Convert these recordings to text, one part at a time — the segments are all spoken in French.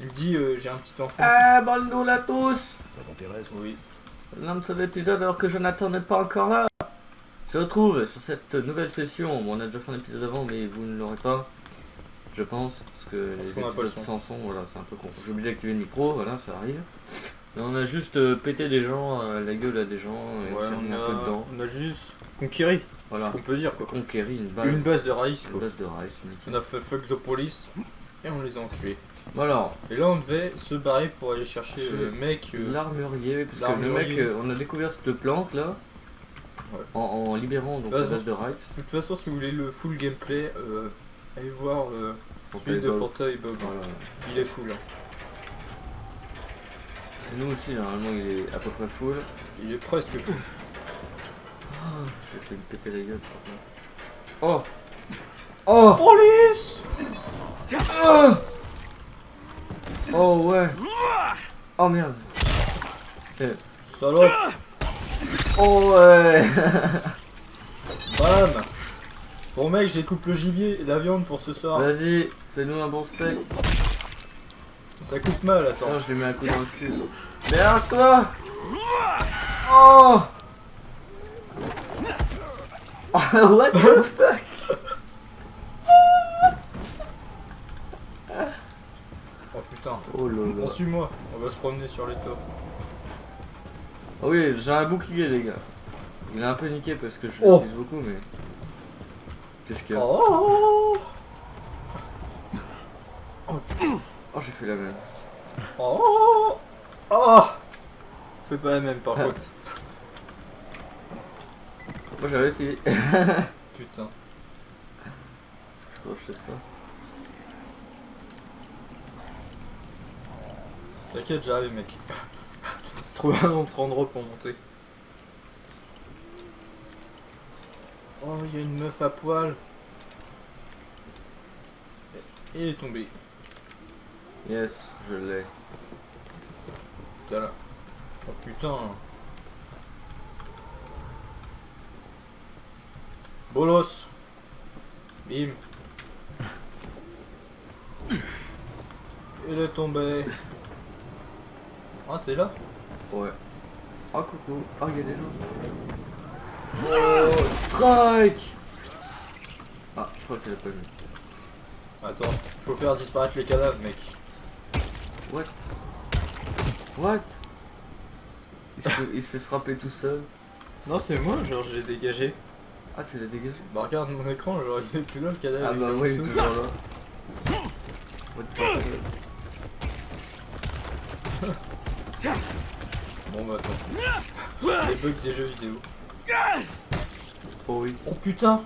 Il me dit j'ai un petit enfant. Ah, bonjour à tous. Ça t'intéresse? Oui. L'un de cet épisode alors que Jonathan n'est pas encore là. Se retrouve sur cette nouvelle session. Bon, on a déjà fait un épisode avant, mais vous ne l'aurez pas. Je pense, parce que Parce les qu'on a pas le épisodes son. sans son, voilà, c'est un peu con. J'ai oublié d'activer le micro, voilà, ça arrive. Mais on a juste pété des gens, la gueule à des gens, et Ouais, on s'est mis un peu dedans. on a juste conquéri. Voilà, Ce qu'on peut dire quoi. conquéri une Base de raïs une quoi. base de Rice, nickel. On a fait fuck the police et on les a tués. Bon alors, Et là on devait se barrer pour aller chercher le mec. l'armurier, parce que le l'armurier. mec, on a découvert cette plante là, Ouais. en libérant donc De la toute base de Rice. De toute façon, si vous voulez le full gameplay, allez voir celui de Forta et Bob. Voilà. Il est full. Hein. Et nous aussi, normalement, il est à peu près full. Il est presque full. J'ai fait me péter la gueule par contre. Oh! Oh! Police! Oh! Oh ouais! Oh merde! Salope! Oh ouais! Bam! Bon mec, j'écoupe le gibier et la viande pour ce soir. Vas-y, fais-nous un bon steak. Ça coûte mal, attends. Non, je lui mets un coup dans le cul. Merde, toi! Oh! What the fuck? Oh putain. Oh là là. Bon, suis-moi, on va se promener sur les toits. Ah oui, j'ai un bouclier, les gars. Il est un peu niqué parce que je Oh. l'utilise beaucoup, mais. Qu'est-ce qu'il y a? Oh! Oh, j'ai fait la même. Oh! Oh! Fais pas la même par contre. Moi j'ai réussi. Putain. Je rachète ça. T'inquiète, j'arrive mec. Trouve un autre endroit pour monter. Oh, il y a une meuf à poil. Et il est tombé. Yes, je l'ai. T'as là. Oh putain. Bolos. Bim. Il est tombé. Ah, t'es là? Ouais. Oh coucou. Oh, il y a des gens. Oh, strike! Ah, je crois qu'elle a pas vu. Attends, faut faire disparaître les cadavres, mec. What? What? Il se fait frapper tout seul. Non, c'est moi, genre j'ai dégagé. Ah, tu l'as dégagé? Bah, regarde mon écran, genre il est plus là le cadavre. Ah il bah est en oui, il est dessous. toujours là. What the fuck? Bon, bah attends. Les bugs des jeux vidéo. Oh oui. Oh putain!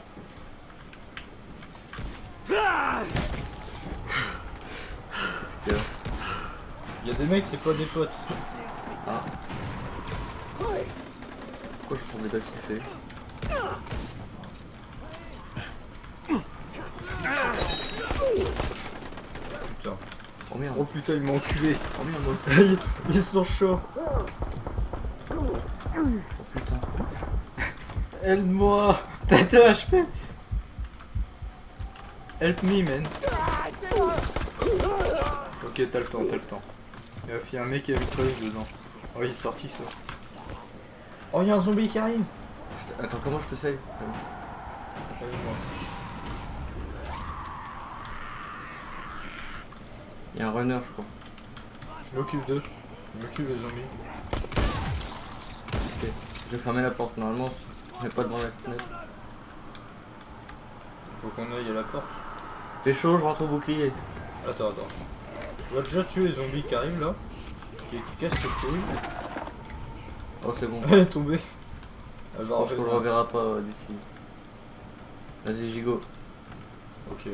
Il y a des mecs, c'est pas des potes. Ah. Pourquoi je sens des balles sifflées? Putain. Oh merde. Oh putain, ils m'ont enculé. Oh merde, moi aussi. Ils sont chauds. Oh putain. Aide-moi. T'as 2 HP. Help me, man. Ok, t'as le temps, t'as le temps. Il y a un mec qui a mitrailleuse dedans. Oh, il est sorti, ça. Oh, il y a un zombie qui arrive. Attends, comment je te sais? Aide-moi. Il y a un runner, je crois. Je m'occupe d'eux. Je m'occupe des zombies. Ok. Je vais fermer la porte. Normalement, je vais pas devant la fenêtre. Faut qu'on aille à la porte. T'es chaud, je rentre au bouclier. Attends. Je dois déjà tuer les zombies qui arrivent là. Qui cassent le couille. Oh, c'est bon. Elle est tombée. Elle Je va pense qu'on le revenir. reverra pas d'ici. Vas-y, Gigo. Ok.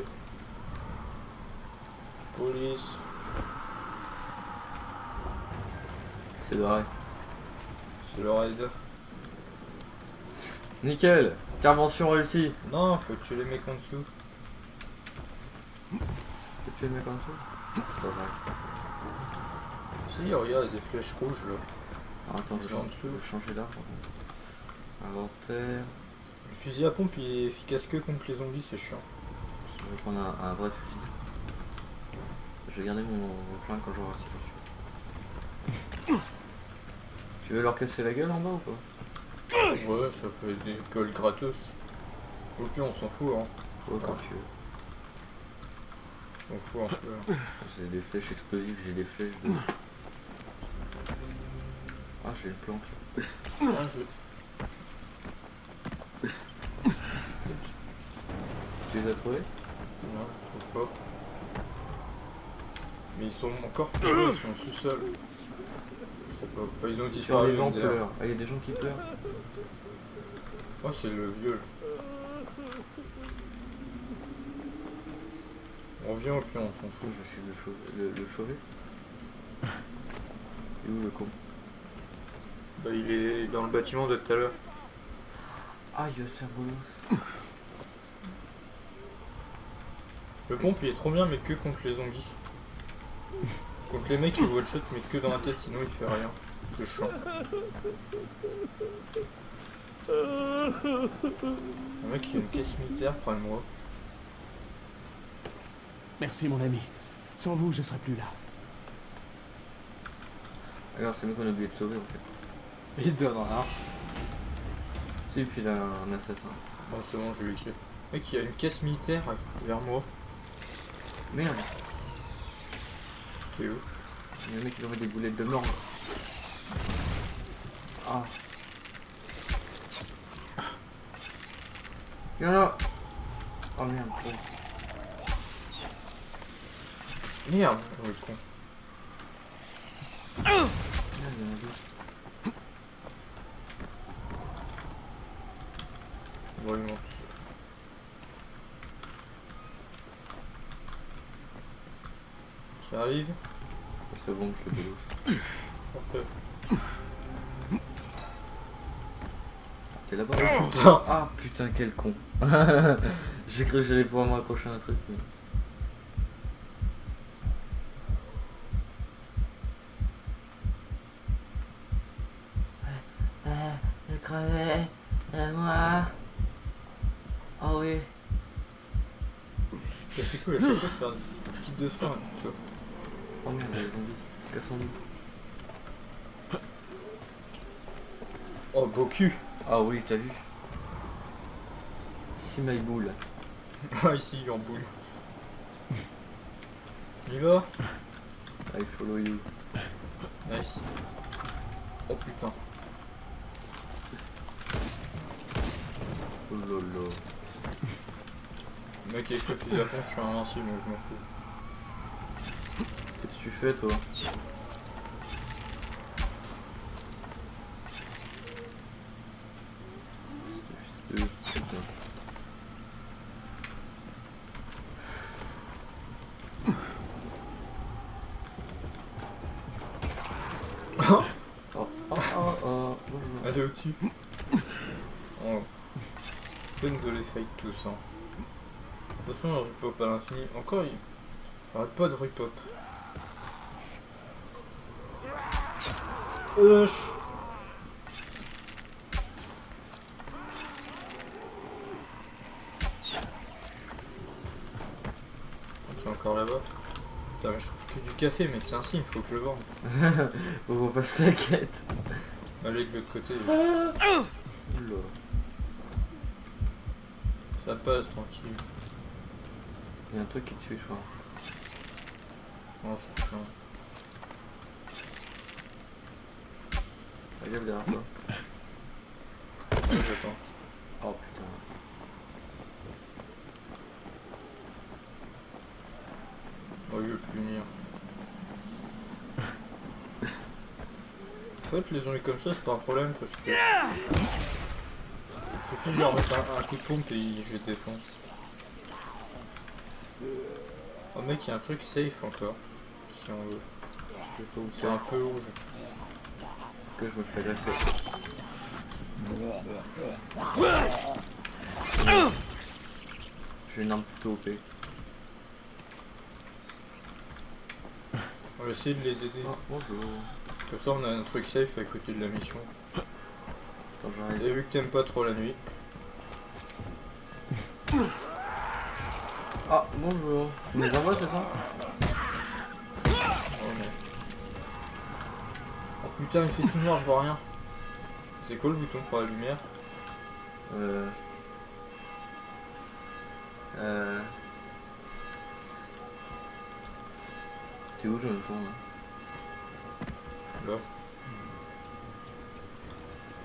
Police. C'est vrai. C'est le raid. Nickel. Intervention réussie. Non, faut tuer les mecs en dessous. Tu tuer le mec en dessous? C'est pas vrai. Si, regarde, il y a des flèches rouges là. Ah, attends, Ils je sont en vais dessous. changer d'arme. Inventaire. Le fusil à pompe il est efficace que contre les zombies, c'est chiant. Je vais prendre un vrai fusil. Je vais garder mon flingue quand j'aurai assez de chaussures. Tu veux leur casser la gueule en bas ou pas? Ouais, ça fait des cols gratos. Au pire, on s'en fout, hein. Ouais, quand tu veux. On s'en fout un peu. J'ai des flèches explosives, j'ai des flèches de... Ah, j'ai une planque là. Un jeu. Tu les as trouvés? Non, je trouve pas. Mais ils sont encore plus hauts, ils sont au sous-sol. Je sais pas. Ils ont Sur disparu. les vents derrière. pleurent. Ah, il y a des gens qui pleurent. Oh, c'est le vieux. On revient au pied, on s'en Je fout. suis le chauvet. Et où le con? Bah, il est dans le bâtiment de tout à l'heure. Ah, il va se faire bolos. Le pompe il est trop bien, mais que contre les zombies. Contre les mecs, il one shot, mais que dans la tête, sinon il fait rien. C'est chiant. Le mec, il a une caisse militaire, prends-le-moi. Merci mon ami. Sans vous, je serais plus là. Alors, c'est nous qu'on a oublié de sauver en fait. Il donne rien. Si, il file un assassin. Bon, c'est bon, je vais le tuer. Le mec, il a une caisse militaire vers moi. Merde, T'es où? il y a un mec qui aurait des boulettes de mort. Ah. Il y en a. Oh merde, trop. Merde, oh, le con. Merde, il y en a deux. Bon, il monte. J'arrive. C'est bon, je le bolos. Après. T'es là-bas? Oh, putain. Ah putain, quel con. J'ai cru que j'allais pouvoir me raccrocher à un truc. Mais... je crevais. Moi. Oh oui. C'est cool, à chaque fois je perds une petite de soin. Tu vois. Oh merde, les zombies. Cassons-nous. Oh, beau cul. Ah oui, t'as vu? Si my boule. Ah, ici, il est en boule. Il y va. I follow you. Nice. Oh putain. Oh lolo. Le mec avec le fusil à pompe, je suis invincible, moi je m'en fous. Qu'est-ce que tu fais toi? Fils de putain. Oh oh oh oh, bonjour. Allez au-dessus. Oh. Peine de les fight tous, hein. De toute façon, le repop à l'infini. Encore, il arrête pas de repop. Tu es encore là-bas? Putain, mais je trouve que du café, mec, c'est un signe, faut que je le vende. Faut qu'on fasse la quête. Allez, de l'autre côté. Oula. Ça passe, tranquille. Il y a un truc qui te suit, je crois. Oh, c'est chiant. Regarde derrière toi. Ouais, j'attends. Oh putain. Oh, il veut punir. En fait, les zombies comme ça, c'est pas un problème parce que. Il suffit de leur mettre un coup de pompe et je les défonce. Oh, mec, il y a un truc safe encore. Si on veut. Je sais pas où C'est un peu rouge. que je me fais agresser. J'ai une arme plutôt OP. On va essayer de les aider. Oh, bonjour. Comme ça, on a un truc safe à côté de la mission. Quand j'arrive. Et vu que t'aimes pas trop la nuit. Ah, bonjour. Tu nous envoies, c'est ça? Putain, il fait tout noir, je vois rien. C'est quoi le bouton pour la lumière? T'es où, Jonathan là? Là.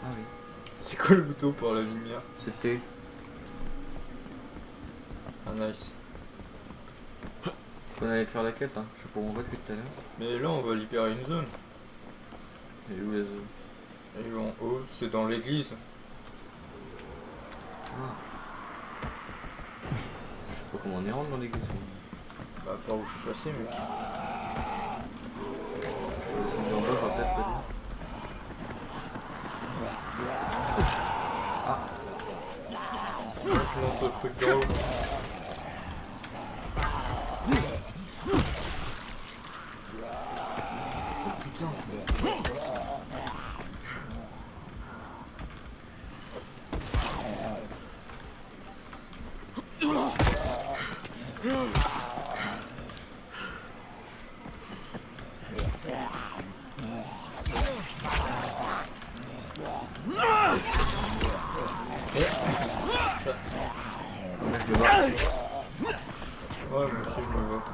Ah oui. C'est quoi le bouton pour la lumière? C'était. Ah, nice. On allait faire la quête, hein. Je sais pas où on va depuis tout à l'heure. Mais là, on va libérer une zone. Et où la zone? Et en haut, c'est dans l'église. Ah. Je sais pas comment on y rentre dans l'église. Bah, par où je suis passé, mec. Je vais descendre en bas, je vais peut-être pas dire. Ah. Moi, je monte au truc d'en haut. Oh putain. Là, je le vois. Ouais, moi aussi, je me vois.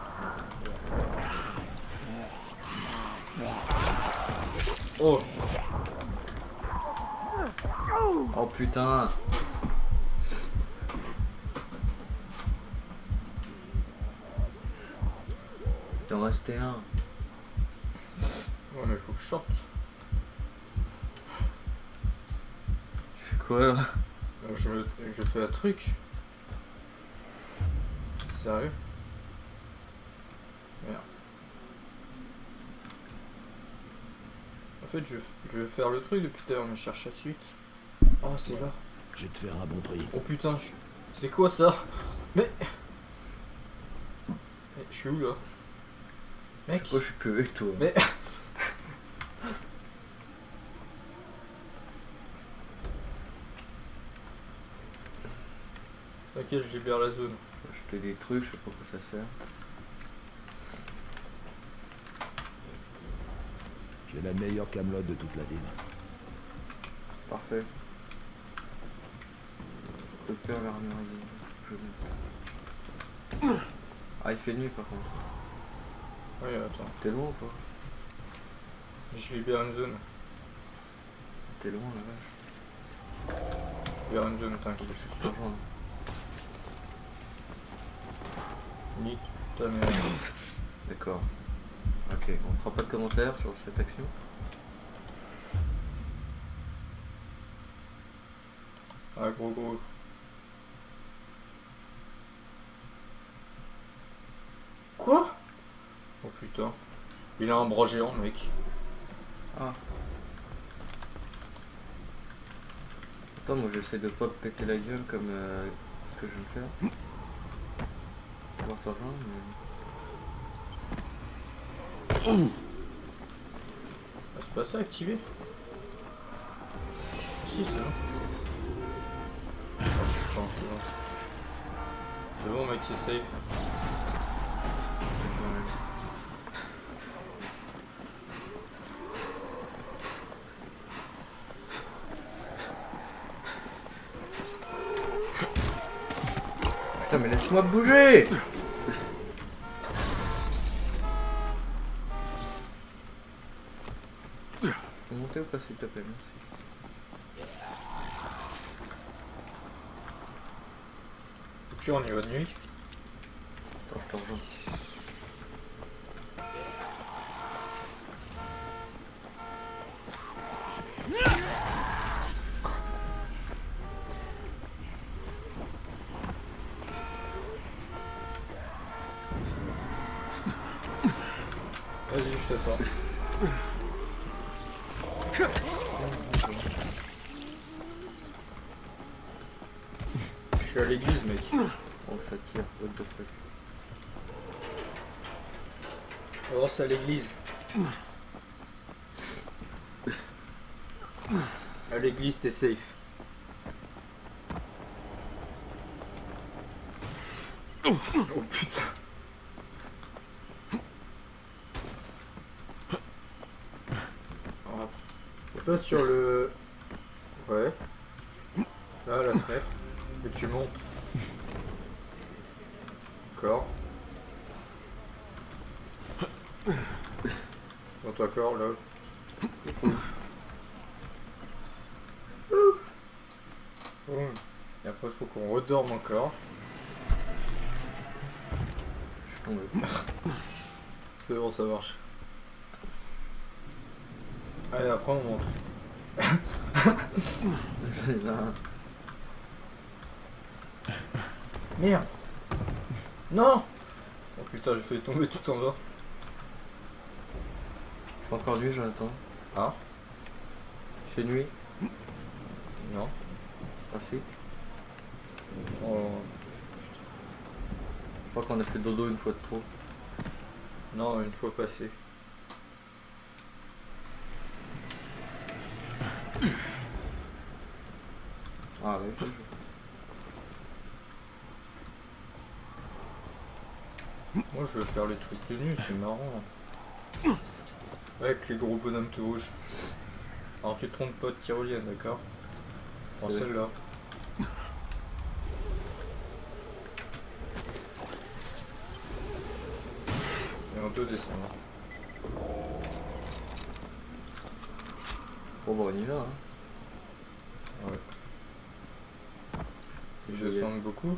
Oh. Oh putain. Il en restait un. Ouais, mais faut que je sorte. Tu fais quoi là? Je fais un truc. Sérieux? Merde. En fait, je vais faire le truc depuis tout à l'heure, mais je cherche la suite. Oh, c'est là. Je vais te faire un bon prix. Oh putain, c'est quoi ça? Mais je suis où là? Mec, Pourquoi je suis plus avec toi? mais ok, je libère la zone. Je te détruis, je sais pas quoi ça sert. J'ai la meilleure camelote de toute la ville. Parfait. Repère l'armurier. Je monte. Ah, il fait nuit par contre. Oui, attends. T'es loin ou pas? Je libère une zone. T'es loin la vache. Je libère une zone, t'inquiète. Je te rejoins. Nique ta mère. D'accord. Ok, on fera pas de commentaires sur cette action. Ah, gros. Quoi? Oh putain. Il a un bras géant, mec. Ah. Attends, moi j'essaie de pas péter la gueule comme ce que je viens de faire. Je vais pouvoir te rejoindre, mais... Ah, c'est pas ça activé? Si, c'est bon. Attends, c'est bon. C'est bon, mec, c'est safe. Putain, mais laisse-moi bouger! Faut monter ou pas s'il te plaît, merci. Et puis on y va de nuit. Attends, je te rejoins. Vas-y, je t'attends. Je suis à l'église, mec. Oh, ça tire, what the fuck. Oh, c'est à l'église. À l'église, t'es safe. Oh putain. On va vas sur le... Ouais. Là, la fenêtre. Et tu montes. D'accord. Monte encore, là. Bon. Et après, il faut qu'on redorme encore. Je suis tombé. C'est bon, ça marche. Allez, après, on monte. Là, Merde. Non. Oh putain, j'ai failli tomber tout en bas. il fait encore nuit, Jonathan. Ah. Il fait nuit. Non. Ah si. Oh. Je crois qu'on a fait dodo une fois de trop. Non, une fois passé. Ah oui, c'est chaud. Moi, je veux faire les trucs de nu, c'est marrant. Avec les gros bonhommes tout rouges. Alors, tu te trompes pas de tyrolienne, d'accord? Prends Oui. celle-là. Et on peut descendre. Bon bah on y va hein. Ouais. Je Je vais- descends beaucoup.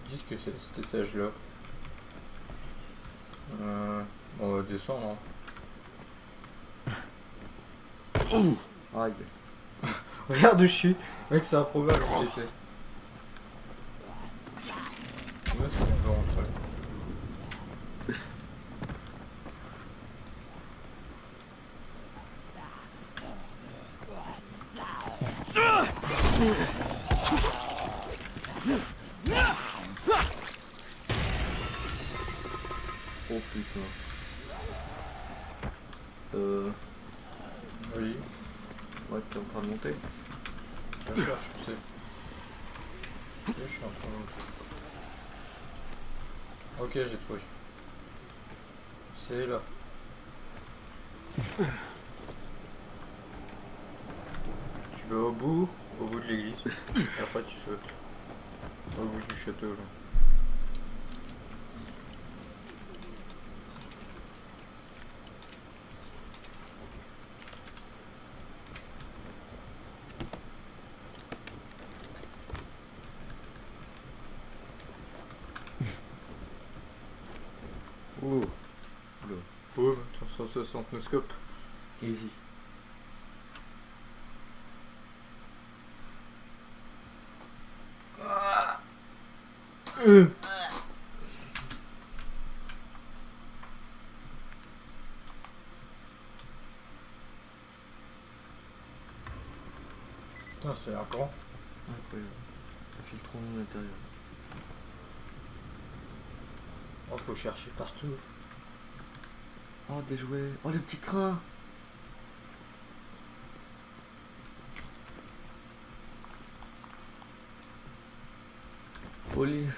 Qu'est-ce que c'est cet étage-là? On va descendre. Hein. Aïe. Regarde où je suis. Mec, c'est improbable où j'étais. Où est-ce qu'on peut rentrer? Oh putain. Oui. Ouais, t'es en train de monter. Je cherche, tu sais. Ok, je suis en train de monter. Ok, j'ai trouvé. C'est là. Tu vas au bout de l'église. Et après tu sautes. Au bout du château là. Ouh. Boum, ton 160 no scope. Easy. Putain, c'est un grand. Incroyable. Filtrons l'intérieur. Oh, faut chercher partout. Oh des jouets. Oh le petit train. Police.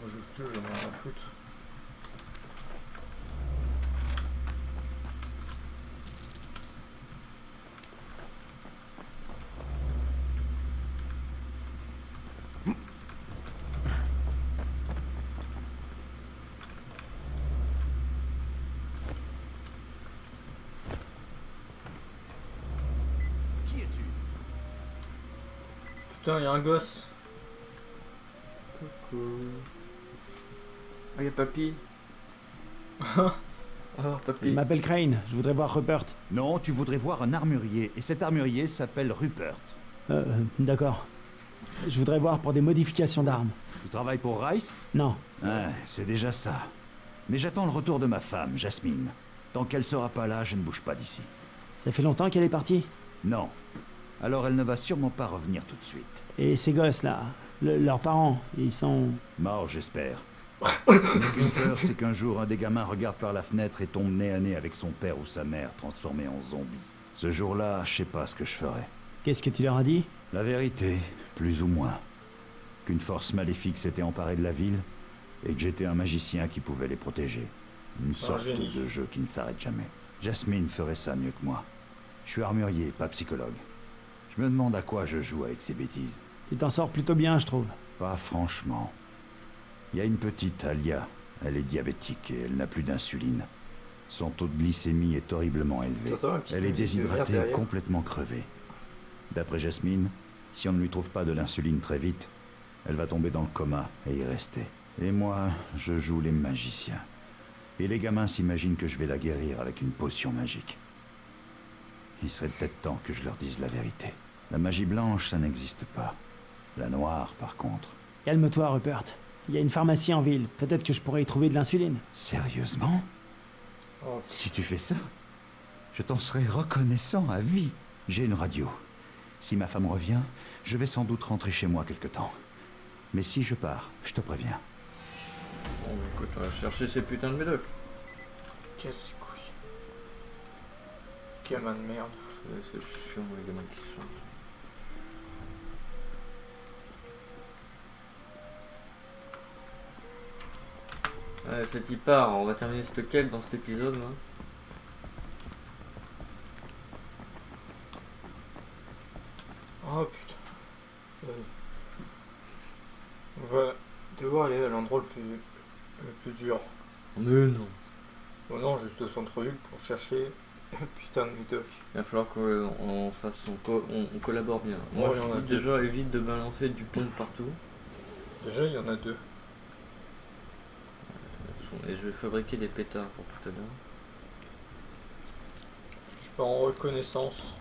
Moi je tout, j'en ai rien à foutre. Qui es-tu? Putain, y'a un gosse. Coucou. Ah y'a papy. Alors Je papy. m'appelle Crane, je voudrais voir Rupert. Non, tu voudrais voir un armurier, et cet armurier s'appelle Rupert. D'accord. Je voudrais voir pour des modifications d'armes. Tu travailles pour Rice? Non. Ouais, c'est déjà ça. Mais j'attends le retour de ma femme, Jasmine. Tant qu'elle sera pas là, je ne bouge pas d'ici. Ça fait longtemps qu'elle est partie. Non. Alors elle ne va sûrement pas revenir tout de suite. Et ces gosses là, Leurs parents, ils sont... Mort, j'espère. Mais qu'une peur, c'est qu'un jour, un des gamins regarde par la fenêtre et tombe nez à nez avec son père ou sa mère, transformés en zombies. Ce jour-là, je sais pas ce que je ferai. Qu'est-ce que tu leur as dit? La vérité, plus ou moins. Qu'une force maléfique s'était emparée de la ville, et que j'étais un magicien qui pouvait les protéger. Une sorte génie. de jeu qui ne s'arrête jamais. Jasmine ferait ça mieux que moi. Je suis armurier, pas psychologue. Je me demande à quoi je joue avec ces bêtises. Tu t'en sors plutôt bien, je trouve. Pas franchement. Il y a une petite, Alia. Elle est diabétique et elle n'a plus d'insuline. Son taux de glycémie est horriblement élevé. T'entends un petit Elle est musique de déshydratée merde et derrière complètement crevée. D'après Jasmine, si on ne lui trouve pas de l'insuline très vite, elle va tomber dans le coma et y rester. Et moi, je joue les magiciens. Et les gamins s'imaginent que je vais la guérir avec une potion magique. Il serait peut-être temps que je leur dise la vérité. La magie blanche, ça n'existe pas. La noire, par contre. Calme-toi, Rupert. Il y a une pharmacie en ville. Peut-être que je pourrais y trouver de l'insuline. Sérieusement? Oh, Si tu fais ça, je t'en serai reconnaissant à vie. J'ai une radio. Si ma femme revient, je vais sans doute rentrer chez moi quelque temps. Mais si je pars, je te préviens. Bon, écoute, on va chercher ces putains de médocs. casse les couilles. Gamin de merde. C'est chiant, les gamins qui sont. Ouais, c'est y part, on va terminer cette quête dans cet épisode là. Oh putain. On va devoir aller à l'endroit le plus dur. Mais non. Bon non, juste au centre-ville pour chercher un putain de médoc. Il va falloir qu'on fasse, on collabore bien. Moi, Ouais, il y en je a dis deux. déjà évite de balancer du pont partout. Déjà, il y en a deux. Et je vais fabriquer des pétards pour tout à l'heure. Je pars en reconnaissance.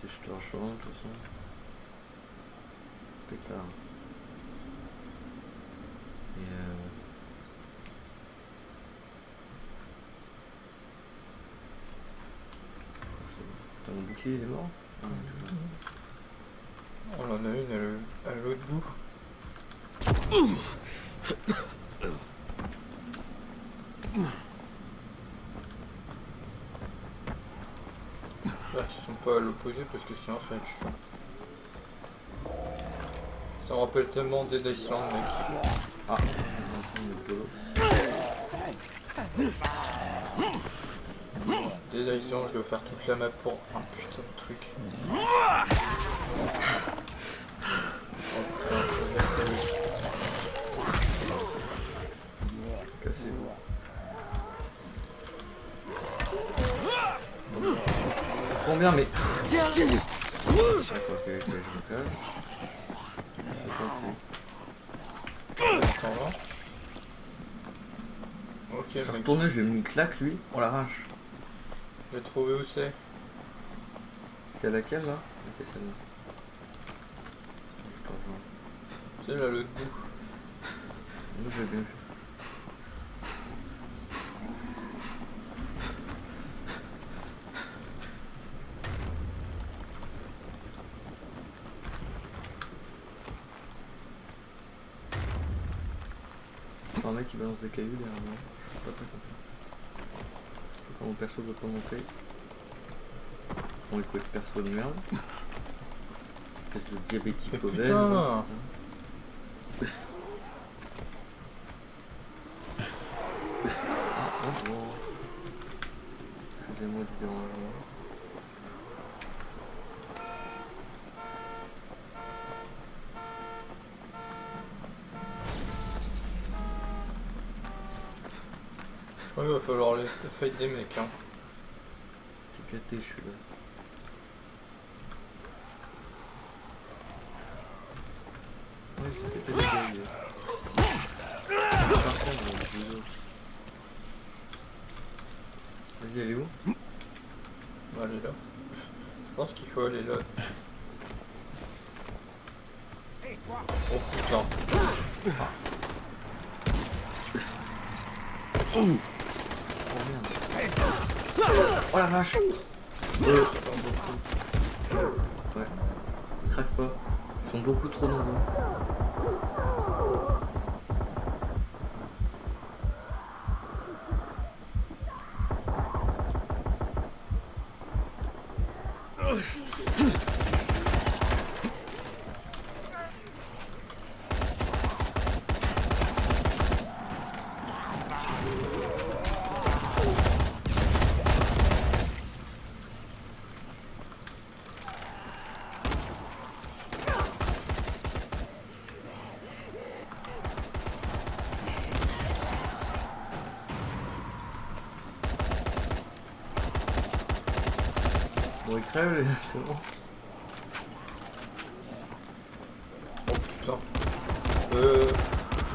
Si je te rejoins de toute façon. Pétard. Et Putain, mon bouclier il est mort? Ah, toujours. On en a une à l'autre bout. Là, ils sont pas à l'opposé parce que sinon ça va être chiant. Ça me rappelle tellement Dead Island, mec. Ah, Dead Island, je dois faire toute la map pour un putain de truc. Oh, putain, je vais faire cassez-vous. Combien mais... D'accord, ok, je me calme. Attends, là. Ok, Je vais mec, retourner, je vais me claque lui. Oh la vache. j'ai trouvé où c'est. T'es à laquelle là? Ok, celle-là. Je te rejoins. C'est là l'autre bout. Moi j'ai bien vu. C'est un mec qui balance des cailloux derrière moi. Je suis pas très content. Faut que mon perso veut pas monter. Bon écoute, perso de merde. Espèce de diabétique Mais obèse. putain. là. Ah, bonjour. Excusez-moi du dérangement. Je crois qu'il va falloir les fight des mecs, hein. T'es caté, je suis là. Oui, c'est pété les gueules. Par contre, les os. Vas-y, elle est où? On va aller là. Je pense qu'il faut aller là. Oh putain. Oh merde. Oh la vache. Ouais. Crève pas. Ils sont beaucoup trop nombreux. Bon, il crève, c'est bon. Oh putain.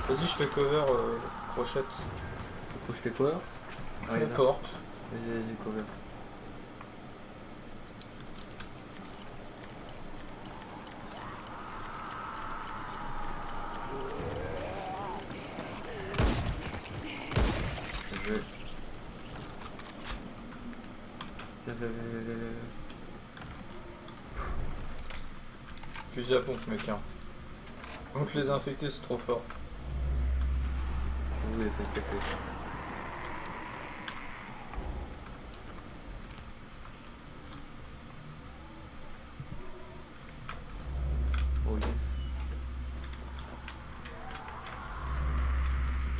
Vas-y, je fais cover crochette. Crocheter quoi? Ah, il y en a. Porte. Vas-y, cover. Je vais. Fusil à pompe, mec. Hein. Donc les infectés, c'est trop fort. Oui, faites café. Oh yes.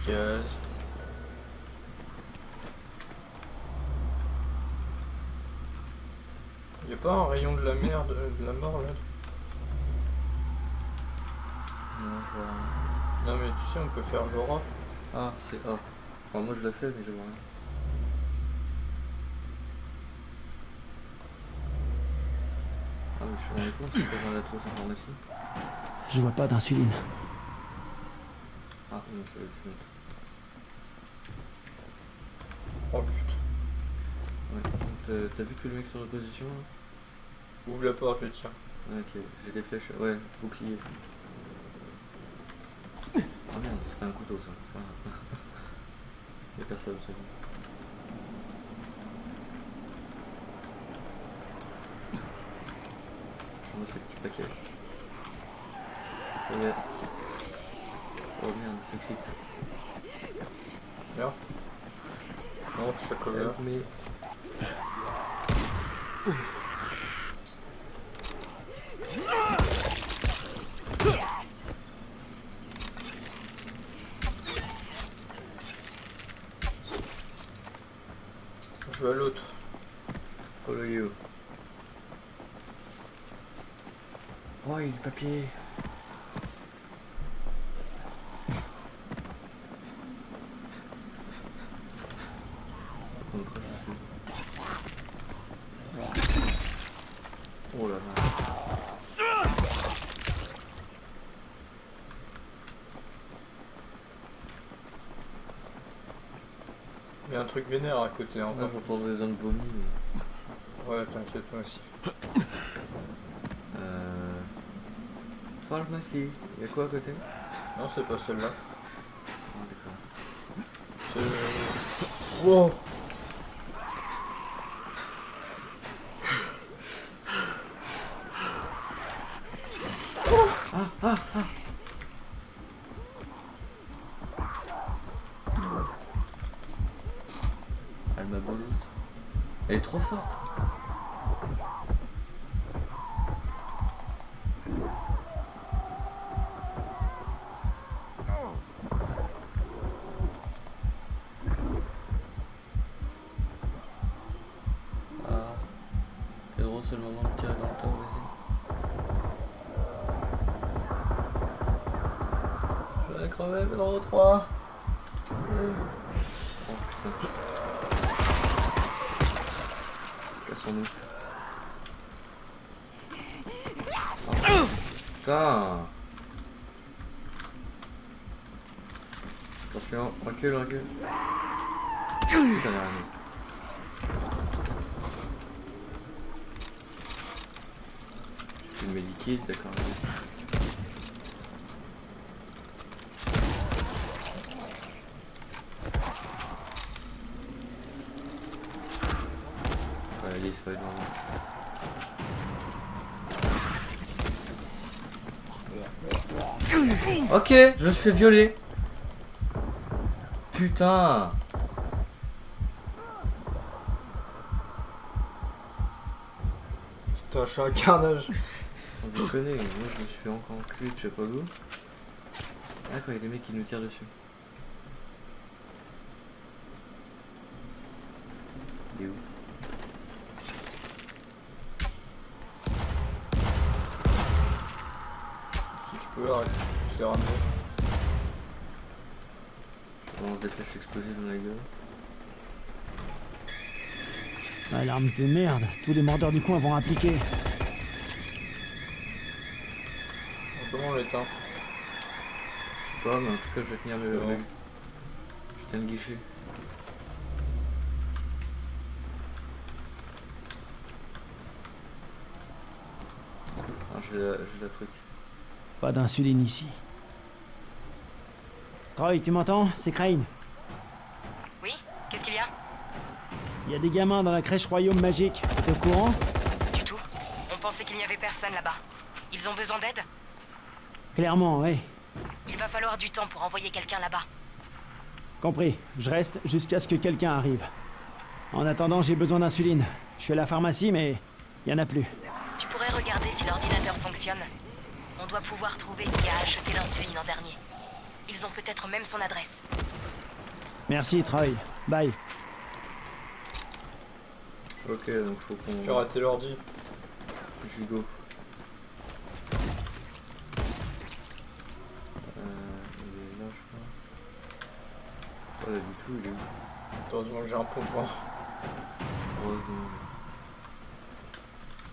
Gaz. Y'a pas un rayon de la merde, de la mort là? Non, je vois rien. Non mais tu sais, on peut faire l'aura. Ah, c'est A. Enfin, moi je l'ai fait, mais je vois rien. Ah, mais je suis rendu compte, c'est pas dans la trousse en pharmacie. Je vois pas d'insuline. Ah, non, ça va être une autre. Oh putain. Ouais. T'as vu que le mec sur la position là? Ouvre la porte, je tire. Ouais, ok, j'ai des flèches. Ouais, bouclier. Oh merde, c'était un couteau ça, c'est pas grave. Y'a personne, c'est bon. Je montre les petits paquets. Ça y est. Oh merde, ça excite. Merde. Non, je fais cover. Mais. Je vais à l'autre. Follow you. Oh, il y a du papier. On le crache dessus. Oh là là. Il y a un truc vénère à côté Là, encore. j'entends des hommes vomis. Mais... Ouais, t'inquiète, moi aussi. Pharmacie. Y'a quoi à côté? Non, c'est pas celle-là. Ah, d'accord. C'est... Wow. Elle m'a bolé. Elle est trop forte. Ah. Pedro, c'est le moment de tirer dans le tas, vas-y. Je vais crever, Pedro 3. Oh putain. Cassons-nous. Oh, putain. Attention, recule, recule. Putain, rien. Tu mets liquide, d'accord. Ouais, allez, c'est pas énorme. Ok, je me fais violer. Putain. Putain, je suis un carnage. Sans déconner, moi je me suis fait encore enculer de je sais pas d'où. Ah quoi, il y a des mecs qui nous tirent dessus. Il est où? Si tu peux, arrête. Je fais ramener. Je lance des flèches explosives dans la gueule. Alarme de merde, tous les mordeurs du coin vont appliquer. Comment on l'éteint? Je sais pas, mais en tout cas je vais tenir le... C'est bon. Je tiens le guichet. Ah, j'ai la truc. Pas d'insuline ici. Troy, tu m'entends? C'est Crane. Oui? Qu'est-ce qu'il y a? Il y a des gamins dans la crèche Royaume Magique. T'es au courant? Du tout. On pensait qu'il n'y avait personne là-bas. Ils ont besoin d'aide? Clairement, oui. Il va falloir du temps pour envoyer quelqu'un là-bas. Compris. Je reste jusqu'à ce que quelqu'un arrive. En attendant, j'ai besoin d'insuline. Je suis à la pharmacie, mais il y en a plus. Tu pourrais regarder si l'ordinateur fonctionne. On doit pouvoir trouver qui a acheté l'insuline en dernier. Ils ont peut-être même son adresse. Merci, Troy. Bye. Ok, donc faut qu'on... J'ai raté l'ordi. Jugo. Il est là, je crois. Pas là du tout, il est où? Heureusement que j'ai un pompon. Heureusement.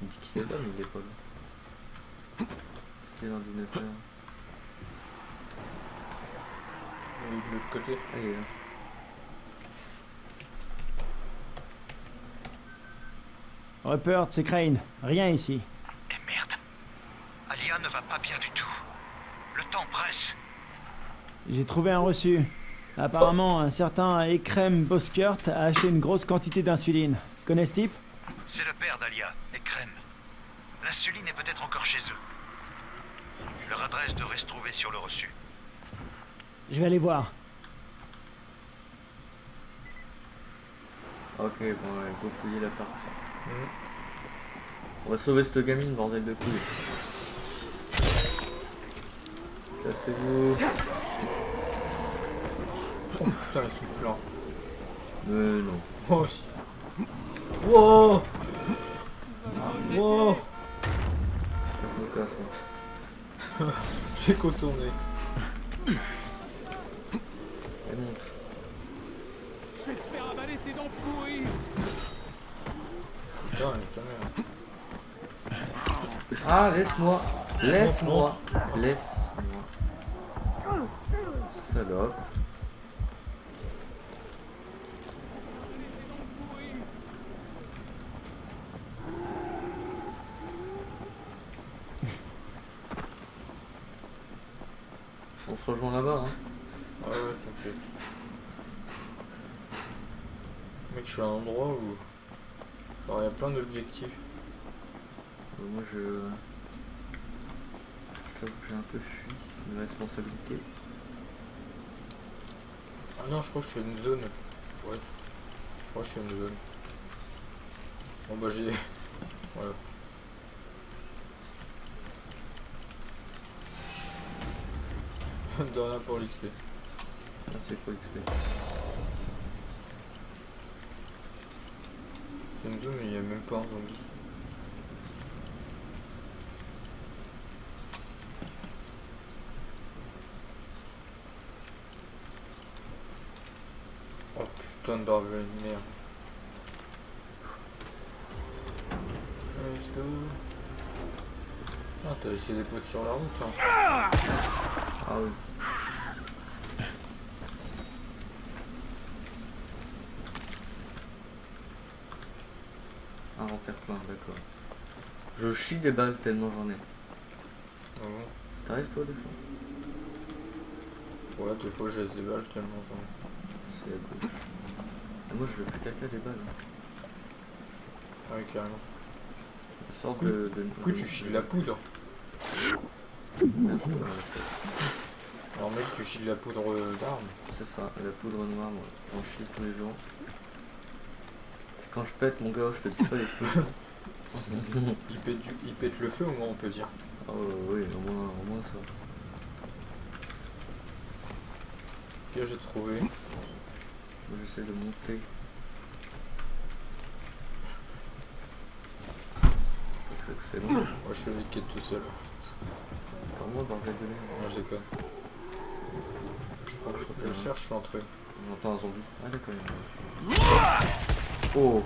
Il dit qu'il est là, mais il est pas là. C'est l'ordinateur. Il est de l'autre côté. Ah, il est là. Rupert, c'est Crane. Rien ici. Et merde. Alia ne va pas bien du tout. Le temps presse. J'ai trouvé un reçu. Apparemment, un certain Ekrem Boskert a acheté une grosse quantité d'insuline. Tu connais ce type? C'est le père d'Alia, Ekrem. L'insuline est peut-être encore chez eux. Leur adresse devrait se trouver sur le reçu. Je vais aller voir. Ok, bon, il faut fouiller l'appart. On va sauver cette gamine, bordel de couilles. Cassez-vous. Oh putain, ils sont pleins. Mais non. Moi aussi. Wow. Wow. Je me casse, moi. J'ai contourné. Elle monte. Je vais te faire avaler tes dents pourries. Putain, elle est Ah, laisse-moi. Laisse-moi. Laisse-moi. Salope. On se rejoint là-bas, hein. Ah ouais, t'inquiète. Mec, je suis à un endroit où... Alors, il y a plein d'objectifs. Moi, je t'avoue que j'ai un peu fui mes responsabilités. Ah non, je crois que je suis à une zone. Ouais. Je crois que je suis à une zone. Bon bah j'ai... Voilà. De rien pour l'XP. Ah, c'est quoi XP? C'est une zone mais il n'y a même pas un zombie. Oh putain de barbelé de merde. Let's go. Ah t'as laissé des potes sur la route hein. Ah oui. Inventaire plein, d'accord. Je chie des balles tellement j'en ai. Ah bon? Ça t'arrive toi des fois? Ouais, des fois je laisse des balles tellement j'en ai. C'est à gauche. Et moi je fais caca des balles. Ah oui carrément. Une sorte Du coup tu chies de la poudre. Merde, je peux la tête. Alors mec, tu chiles la poudre d'armes. C'est ça, et la poudre noire, moi, j'en chie tous les jours. Quand je pète, mon gars, je te dis pas l'explosion. Il pète le feu au moins on peut dire. Oh oui, au moins ça. Ok, j'ai trouvé. Moi, j'essaie de monter. C'est excellent. Moi je fais les quêtes tout seul. Encore moi, bordel de merde. Moi j'ai conne. Je crois que Je cherche l'entrée. on entend un zombie. Ah d'accord, il y en a un. Oh.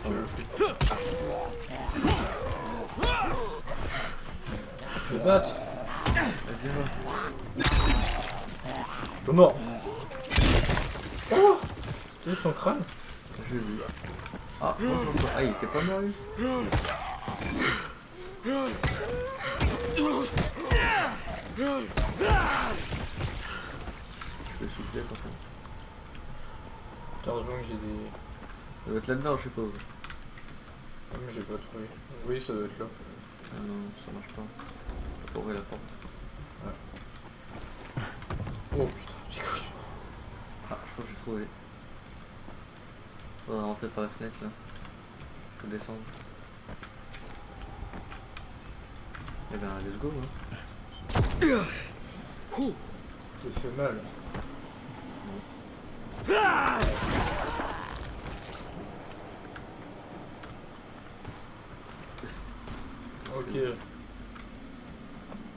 Je le fais. Je vais battre. Viens là. Le mort. Oh, t'as vu son crâne? Je l'ai vu. Ah, bonjour. Ah, il était pas mort lui. Je peux souffler quand même. Heureusement que j'ai des... Ça doit être là-dedans, je suppose. Ah, mais j'ai pas trouvé. Oui, ça doit être là. Ah non, ça marche pas. Faut pas ouvrir la porte. Oh putain, j'ai cru. Ah, je crois que j'ai trouvé. Faudra rentrer par la fenêtre là. Faut descendre. Eh ben, let's go, hein. T'es fait mal. Ok.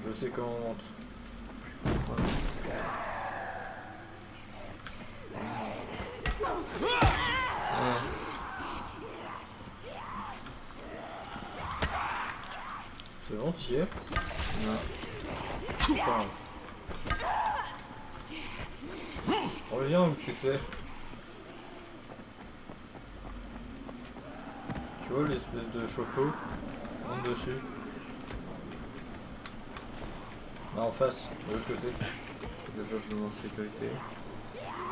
Je sais comment on monte. Voilà. Ah. C'est bon, t'y es? Non. Putain. Reviens où t'étais. Tu vois l'espèce de chauffe-eau? Monte dessus. Là en face, de l'autre côté. Déjà, je me mets en sécurité.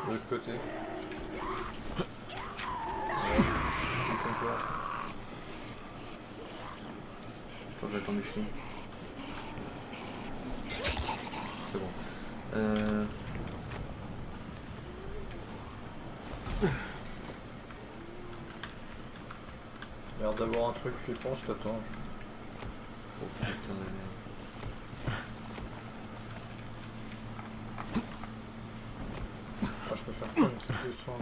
De l'autre côté. Ouais. C'est comme toi. Attends, j'attends Micheline. C'est bon. L'air d'avoir un truc flippant, je t'attends. Oh putain de merde. Ah, je peux faire quoi une petite de soin.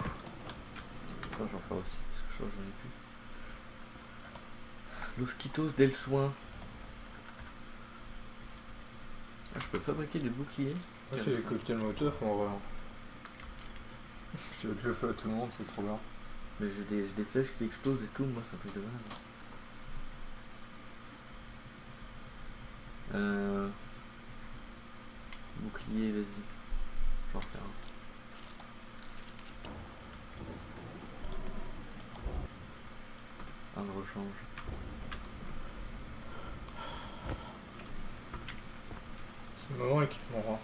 Attends, j'en fais aussi, parce que je crois que j'en ai plus. Los Quitos del Soin. Ah, je peux fabriquer des boucliers. Moi j'ai les cocktails Molotov en vrai. Je vais le feu à tout le monde, c'est trop bien. Mais j'ai des flèches qui explosent et tout, moi ça me fait de mal. Bouclier, vas-y. J'en refais un. Un de rechange. C'est le moment équipement rang.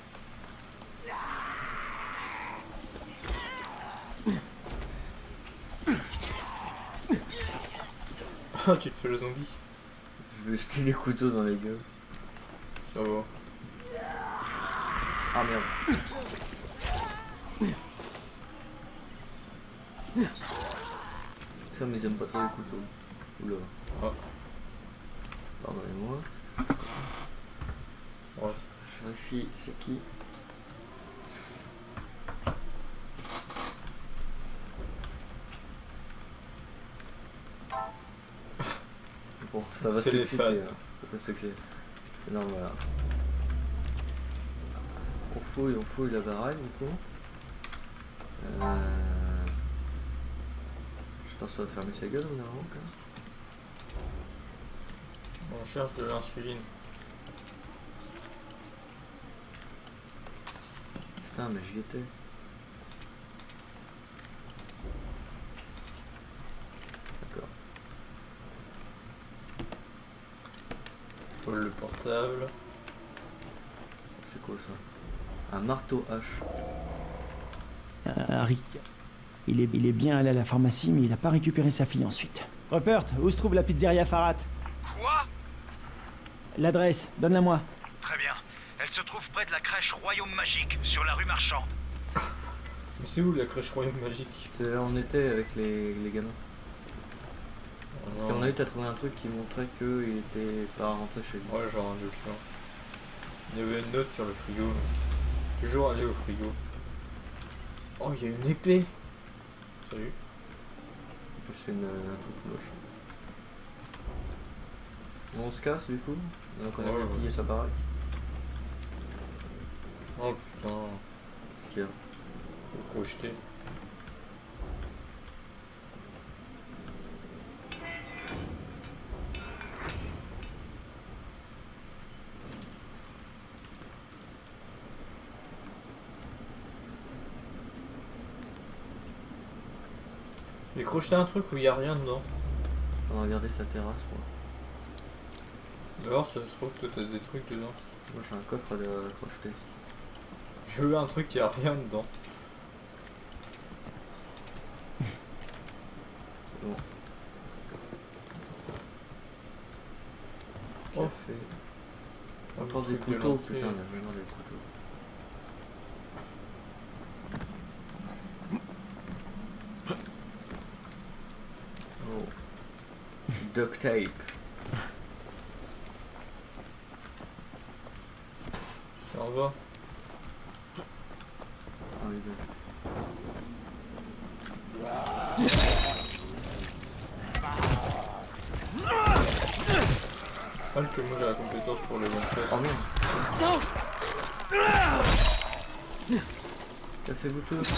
Ah, tu te fais le zombie. Je vais jeter les couteaux dans les gueules. Ça va. Ah merde. Ça, mais ils aiment pas trop les couteaux. Oula. Ah. Pardonnez-moi. Ouais. Je vérifie, c'est qui? Bon, ça va C'est les s'exciter. fans. Hein. C'est normal. On fouille la baraque du coup. Je pense que ça va fermer sa gueule normalement quand même. On cherche de l'insuline. Putain, mais j'y étais. D'accord. Je vole le portable. C'est quoi ça? Un marteau hache. Rick, il est bien allé à la pharmacie, mais il n'a pas récupéré sa fille ensuite. Rupert, où se trouve la pizzeria Farhat? Quoi? L'adresse, donne-la-moi. Très bien. Elle se trouve près de la crèche Royaume Magique, sur la rue Marchande. Mais c'est où la crèche royaume magique? C'est là où on était avec les gamins. Parce qu'à mon Non. avis, t'as trouvé un truc qui montrait qu'il était pas rentré chez lui. Ouais, genre un document. Il y avait une note sur le frigo. Mec. Toujours aller au frigo. Oh, il y a une épée. Salut. En plus, c'est un truc moche. Bon, on se casse du coup. Donc on a Ouais, bien ouais. pillé sa baraque. Oh putain, Ce qu'il y a. faut crocheter. J'ai crocheté un truc où il n'y a rien dedans. On va regarder sa terrasse, moi. Dehors, ça se trouve que t'as des trucs dedans. Moi j'ai un coffre à crocheter. J'ai eu un truc qui a rien dedans. C'est bon. Oh. Café. Encore des Truc de couteaux, lancer. putain, on a vraiment des couteaux. Oh. Duct tape. Ça en va. Ah oui, d'accord. Pas que moi j'ai la compétence pour les one shot. Oh merde. Cassez-vous tous.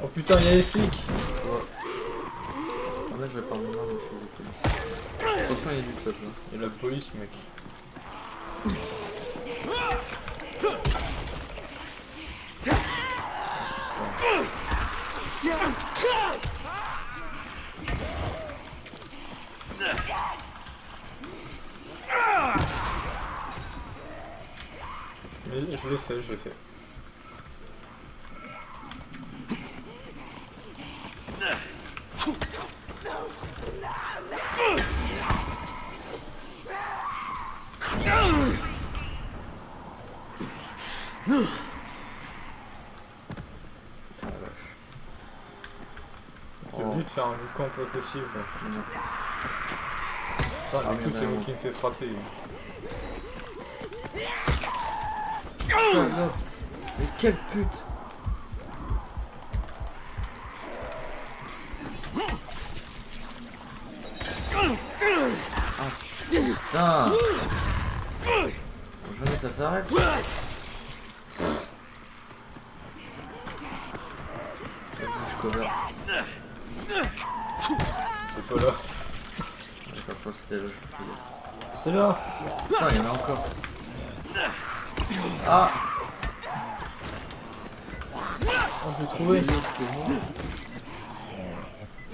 Oh putain, il y a les flics. Ouais. Ah là je vais pas mon arme, je suis des polices. Attention, il y a du peuple là. Il y a la police, mec. Mais je l'ai fait, je l'ai fait. T'es obligé de faire un camp pas possible, genre. Non. Putain, Ah, du coup, merde, c'est moi non. qui me fait frapper. Salope. Mais quelle pute. Ah putain. Jamais ça s'arrête. Vas-y, je cover. C'est pas là. Je crois que c'était là, je peux dire. C'est là. Putain, il y en a encore. Ah. Oh, je l'ai trouvé. C'est bon.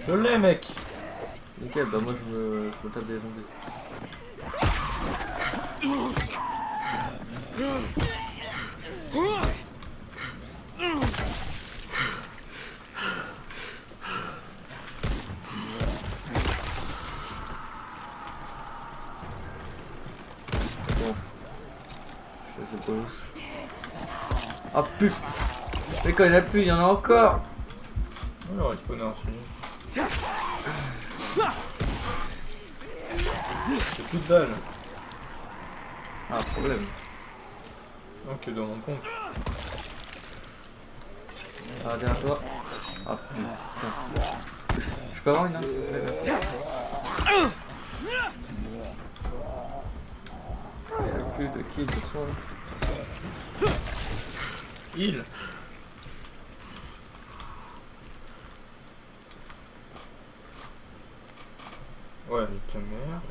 Je l'ai, mec. Nickel, bah moi je me tape des zombies. Bon. Je sais pas où. Ah putain. Mais quand il y en a plus, il y en a encore. Oh, il aurait spawné un fini. J'ai plus de balles. Ah, problème. Donc dans mon compte. Ah, derrière toi. Ah putain. Je peux avoir une arme s'il vous plaît, merci. J'ai plus de kills de soin. Il. Ouais, nique ta mère.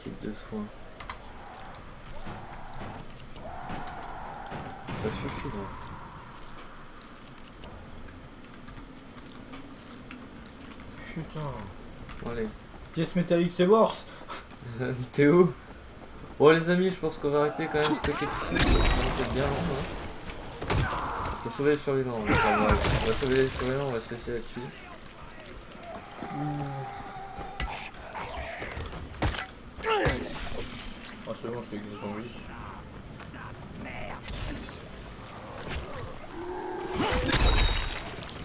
Kill de soin. Ça suffit là. Putain. Bon, allez. Pièce métallique, c'est worse. T'es où? Bon les amis, je pense qu'on va arrêter quand même ce quête ici. C'est bien long. Hein. sauver les survivants. On va sauver les survivants, on va se laisser là-dessus. Ah c'est bon, c'est que des zombies.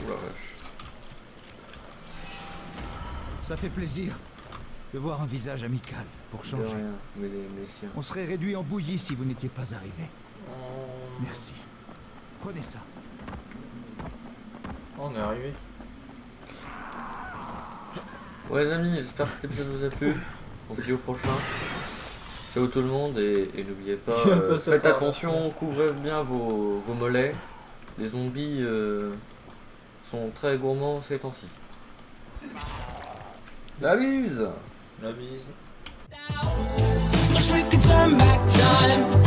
Ouh la vache. Ça fait plaisir de voir un visage amical pour De changer. rien, mais les siens. On serait réduit en bouillie si vous n'étiez pas arrivé. Merci. Prenez ça. Oh, on est arrivé. Ouais les amis, j'espère que cet épisode vous a plu. On se dit au prochain. Ciao tout le monde et n'oubliez pas, faites attention, couvrez bien vos mollets. Les zombies sont très gourmands ces temps-ci. La bise! La bise. Wish we could turn back time.